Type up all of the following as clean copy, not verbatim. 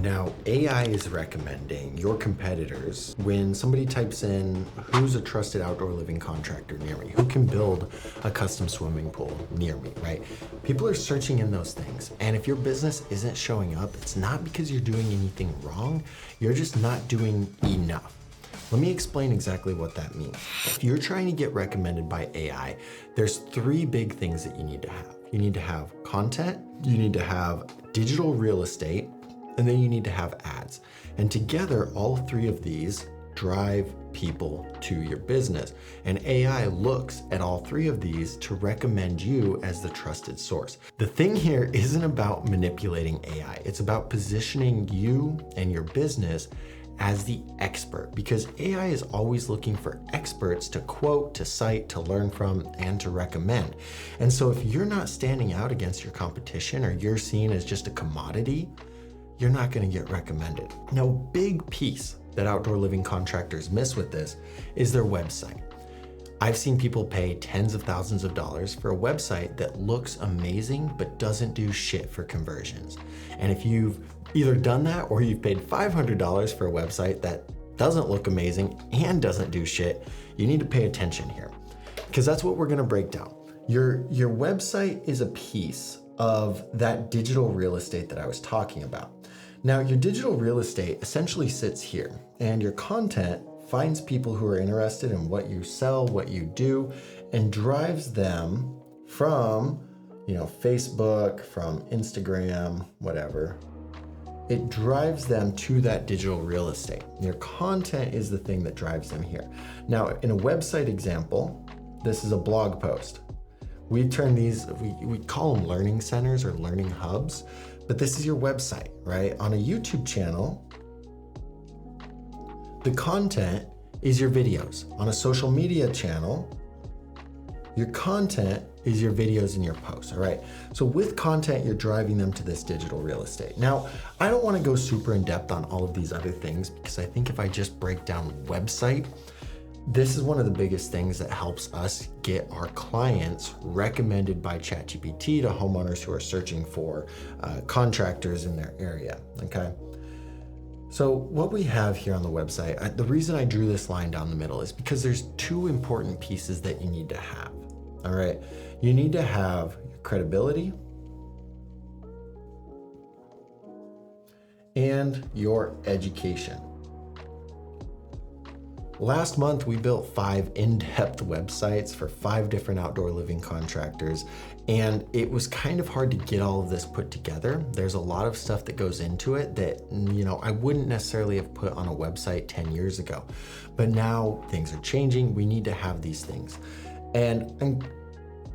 Now, AI is recommending your competitors when somebody types in, who's a trusted outdoor living contractor near me? Who can build a custom swimming pool near me, right? People are searching in those things. And if your business isn't showing up, it's not because you're doing anything wrong. You're just not doing enough. Let me explain exactly what that means. If you're trying to get recommended by AI, there's three big things that you need to have. You need to have content, you need to have digital real estate, and then you need to have ads. And together, all three of these drive people to your business. And AI looks at all three of these to recommend you as the trusted source. The thing here isn't about manipulating AI. It's about positioning you and your business as the expert, because AI is always looking for experts to quote, to cite, to learn from, and to recommend. And so if you're not standing out against your competition, or you're seen as just a commodity, you're not going to get recommended. Now, big piece that outdoor living contractors miss with this is their website. I've seen people pay tens of thousands of dollars for a website that looks amazing but doesn't do shit for conversions. And if you've either done that or you've paid $500 for a website that doesn't look amazing and doesn't do shit, you need to pay attention here, because that's what we're going to break down. Your website is a piece of that digital real estate that I was talking about. Now, your digital real estate essentially sits here, and your content finds people who are interested in what you sell, what you do, and drives them from, Facebook, from Instagram, whatever. It drives them to that digital real estate. Your content is the thing that drives them here. Now, in a website example, this is a blog post. We turn these, we call them learning centers or learning hubs, but this is your website, right? On a YouTube channel, the content is your videos. On a social media channel, your content is your videos and your posts, all right? So with content, you're driving them to this digital real estate. Now, I don't wanna go super in depth on all of these other things, because I think if I just break down website, this is one of the biggest things that helps us get our clients recommended by ChatGPT to homeowners who are searching for contractors in their area, okay? So what we have here on the website, the reason I drew this line down the middle is because there's two important pieces that you need to have, all right? You need to have your credibility and your education. Last month, we built 5 in-depth websites for 5 different outdoor living contractors, and it was kind of hard to get all of this put together. There's a lot of stuff that goes into it that, I wouldn't necessarily have put on a website 10 years ago. But now things are changing. We need to have these things. And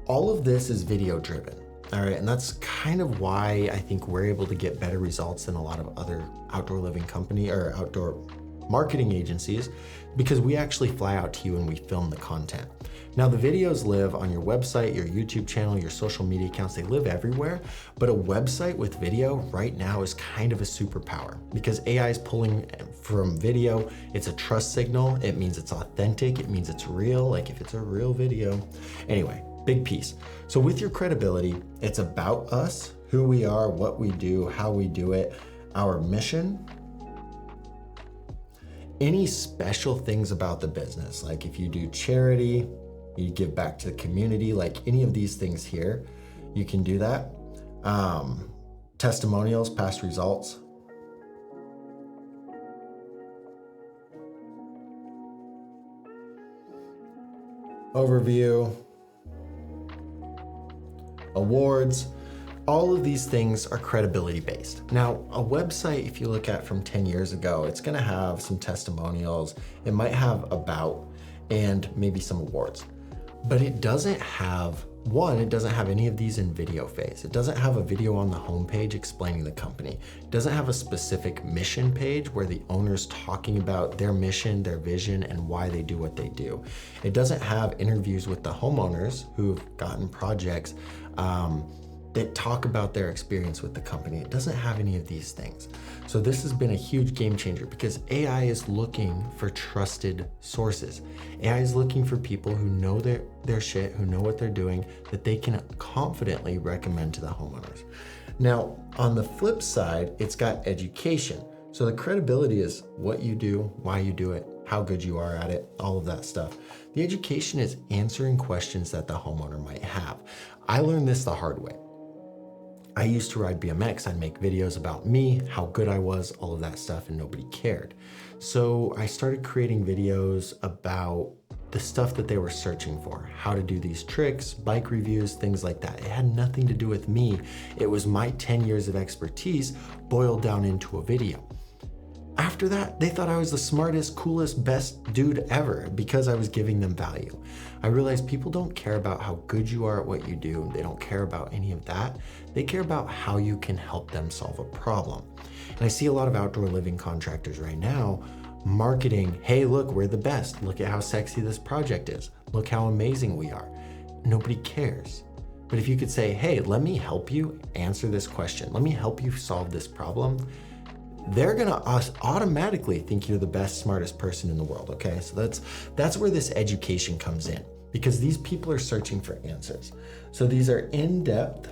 all of this is video driven. All right, and that's kind of why I think we're able to get better results than a lot of other outdoor living company or outdoor marketing agencies, because we actually fly out to you and we film the content. Now, the videos live on your website, your YouTube channel, your social media accounts, they live everywhere, but a website with video right now is kind of a superpower, because AI is pulling from video. It's a trust signal. It means it's authentic. It means it's real, like if it's a real video. Anyway, big piece. So with your credibility, it's about us, who we are, what we do, how we do it, our mission, any special things about the business, like if you do charity, you give back to the community, like any of these things here, you can do that. Testimonials, past results. Overview. Awards. All of these things are credibility based. Now, a website, if you look at from 10 years ago, it's gonna have some testimonials. It might have about, and maybe some awards, but it doesn't have, it doesn't have any of these in video phase. It doesn't have a video on the homepage explaining the company. It doesn't have a specific mission page where the owner's talking about their mission, their vision, and why they do what they do. It doesn't have interviews with the homeowners who've gotten projects that talk about their experience with the company. It doesn't have any of these things. So this has been a huge game changer, because AI is looking for trusted sources. AI is looking for people who know their shit, who know what they're doing, that they can confidently recommend to the homeowners. Now, on the flip side, it's got education. So the credibility is what you do, why you do it, how good you are at it, all of that stuff. The education is answering questions that the homeowner might have. I learned this the hard way. I used to ride BMX. I'd make videos about me, how good I was, all of that stuff, and nobody cared. So I started creating videos about the stuff that they were searching for, how to do these tricks, bike reviews, things like that. It had nothing to do with me. It was my 10 years of expertise boiled down into a video. After that, they thought I was the smartest, coolest, best dude ever because I was giving them value. I realized people don't care about how good you are at what you do. They don't care about any of that. They care about how you can help them solve a problem. And I see a lot of outdoor living contractors right now marketing, hey, look, we're the best. Look at how sexy this project is. Look how amazing we are. Nobody cares. But if you could say, hey, let me help you answer this question. Let me help you solve this problem. They're gonna automatically think you're the best, smartest person in the world, okay? So that's where this education comes in, because these people are searching for answers. So these are in-depth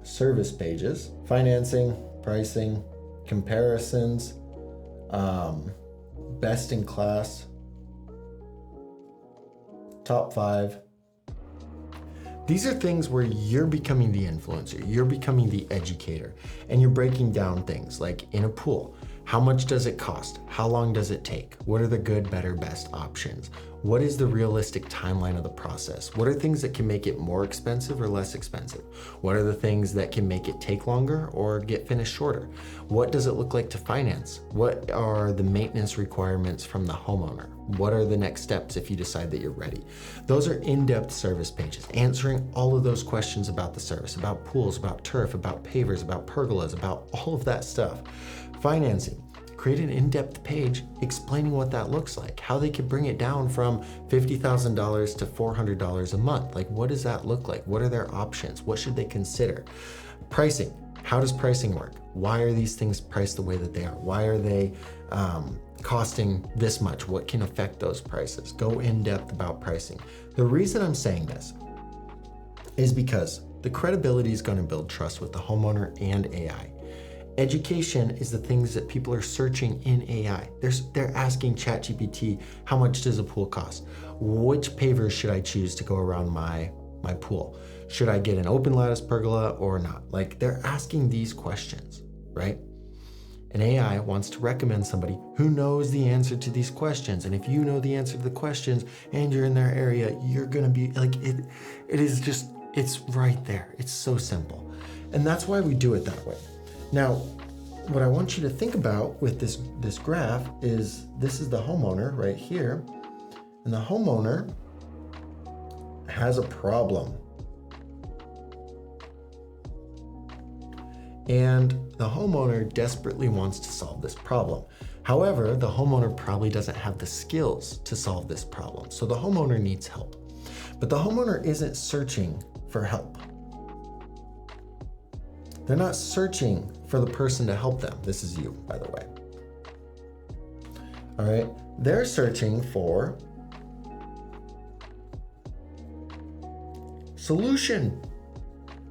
service pages, financing, pricing, comparisons, best in class, top 5. These are things where you're becoming the influencer, you're becoming the educator, and you're breaking down things like in a pool. How much does it cost? How long does it take? What are the good, better, best options? What is the realistic timeline of the process? What are things that can make it more expensive or less expensive? What are the things that can make it take longer or get finished shorter? What does it look like to finance? What are the maintenance requirements from the homeowner? What are the next steps if you decide that you're ready? Those are in-depth service pages, answering all of those questions about the service, about pools, about turf, about pavers, about pergolas, about all of that stuff. Financing. Create an in-depth page explaining what that looks like, how they could bring it down from $50,000 to $400 a month. Like, what does that look like? What are their options? What should they consider? Pricing. How does pricing work? Why are these things priced the way that they are? Why are they costing this much? What can affect those prices? Go in depth about pricing. The reason I'm saying this is because the credibility is going to build trust with the homeowner and AI. Education is the things that people are searching in AI. They're asking ChatGPT, how much does a pool cost? Which pavers should I choose to go around my pool? Should I get an open lattice pergola or not? Like, they're asking these questions, right? And AI wants to recommend somebody who knows the answer to these questions. And if you know the answer to the questions and you're in their area, you're gonna be like, it is just, it's right there. It's so simple. And that's why we do it that way. Now, what I want you to think about with this graph is, this is the homeowner right here, and the homeowner has a problem. And the homeowner desperately wants to solve this problem. However, the homeowner probably doesn't have the skills to solve this problem. So the homeowner needs help. But the homeowner isn't searching for help. They're not searching for the person to help them. This is you, by the way. All right, they're searching for solution.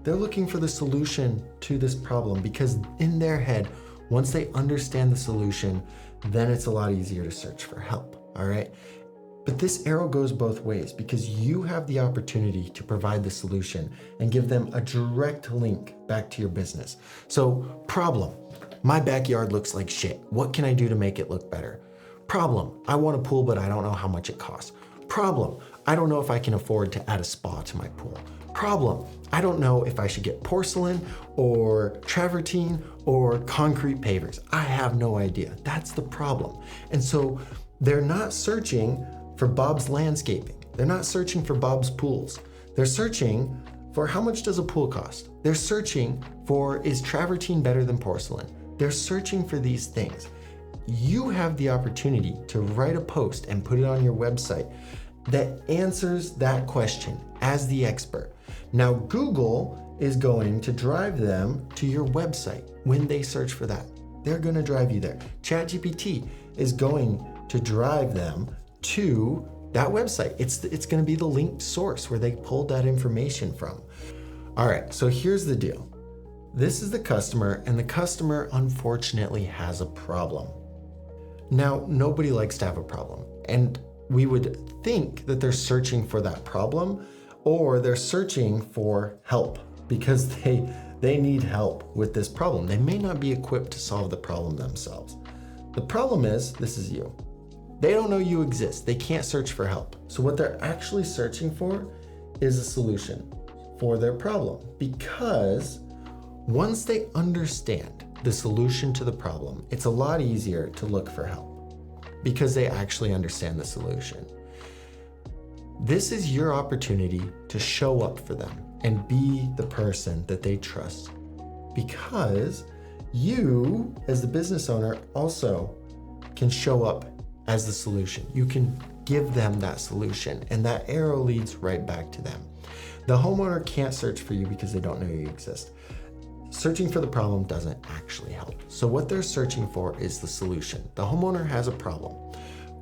They're looking for the solution to this problem, because in their head, once they understand the solution, then it's a lot easier to search for help, all right? But this arrow goes both ways, because you have the opportunity to provide the solution and give them a direct link back to your business. So, problem, my backyard looks like shit. What can I do to make it look better? Problem, I want a pool, but I don't know how much it costs. Problem, I don't know if I can afford to add a spa to my pool. Problem, I don't know if I should get porcelain or travertine or concrete pavers. I have no idea. That's the problem. And so they're not searching for Bob's landscaping. They're not searching for Bob's pools. They're searching for, how much does a pool cost? They're searching for, is travertine better than porcelain? They're searching for these things. You have the opportunity to write a post and put it on your website that answers that question as the expert. Now, Google is going to drive them to your website when they search for that. They're going to drive you there. ChatGPT is going to drive them to that website. It's going to be the linked source where they pulled that information from. All right, so here's the deal. This is the customer, and the customer unfortunately has a problem. Now, nobody likes to have a problem, and we would think that they're searching for that problem, or they're searching for help because they need help with this problem. They may not be equipped to solve the problem themselves. The problem is, this is you. They don't know you exist. They can't search for help. So what they're actually searching for is a solution for their problem, because once they understand the solution to the problem, it's a lot easier to look for help because they actually understand the solution. This is your opportunity to show up for them and be the person that they trust, because you, as the business owner, also can show up as the solution. You can give them that solution, and that arrow leads right back to them. The homeowner can't search for you because they don't know you exist. Searching for the problem doesn't actually help. So what they're searching for is the solution. The homeowner has a problem.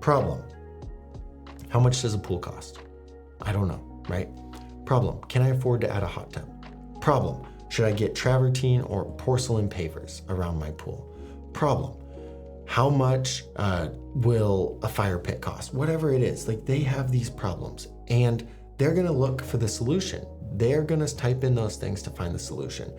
Problem: how much does a pool cost? I don't know, right? Problem: can I afford to add a hot tub? Problem: should I get travertine or porcelain pavers around my pool? Problem: how much will a fire pit cost? Whatever it is, like, they have these problems and they're gonna look for the solution. They're gonna type in those things to find the solution.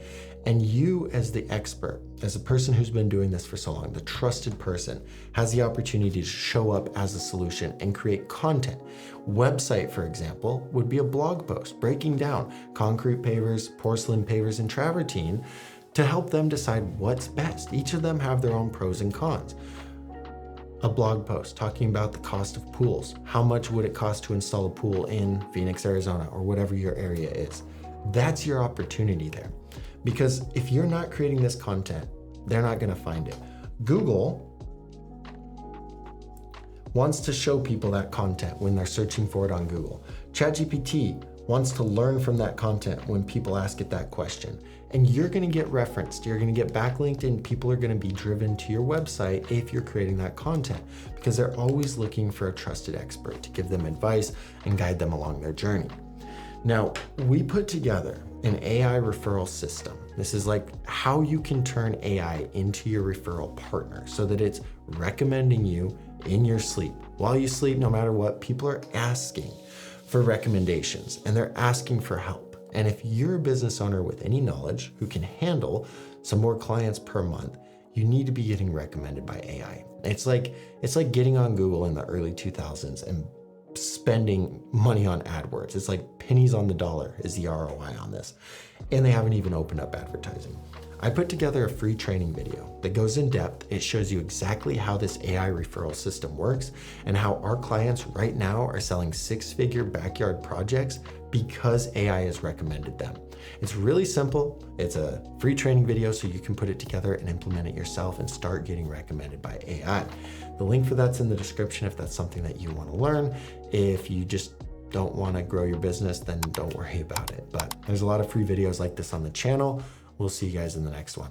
And you, as the expert, as a person who's been doing this for so long, the trusted person, has the opportunity to show up as a solution and create content. Website, for example, would be a blog post breaking down concrete pavers, porcelain pavers, and travertine to help them decide what's best. Each of them have their own pros and cons. A blog post talking about the cost of pools. How much would it cost to install a pool in Phoenix, Arizona, or whatever your area is? That's your opportunity there. Because if you're not creating this content, they're not gonna find it. Google wants to show people that content when they're searching for it on Google. ChatGPT wants to learn from that content when people ask it that question. And you're gonna get referenced, you're gonna get backlinked, and people are gonna be driven to your website if you're creating that content, because they're always looking for a trusted expert to give them advice and guide them along their journey. Now, we put together an AI referral system. This is like how you can turn AI into your referral partner so that it's recommending you in your sleep. While you sleep, no matter what, people are asking for recommendations and they're asking for help. And if you're a business owner with any knowledge who can handle some more clients per month, you need to be getting recommended by AI. It's like getting on Google in the early 2000s and spending money on AdWords. It's like pennies on the dollar is the ROI on this. And they haven't even opened up advertising. I put together a free training video that goes in depth. It shows you exactly how this AI referral system works and how our clients right now are selling six-figure backyard projects because AI has recommended them. It's really simple. It's a free training video so you can put it together and implement it yourself and start getting recommended by AI. The link for that's in the description if that's something that you want to learn. If you just don't want to grow your business, then don't worry about it. But there's a lot of free videos like this on the channel. We'll see you guys in the next one.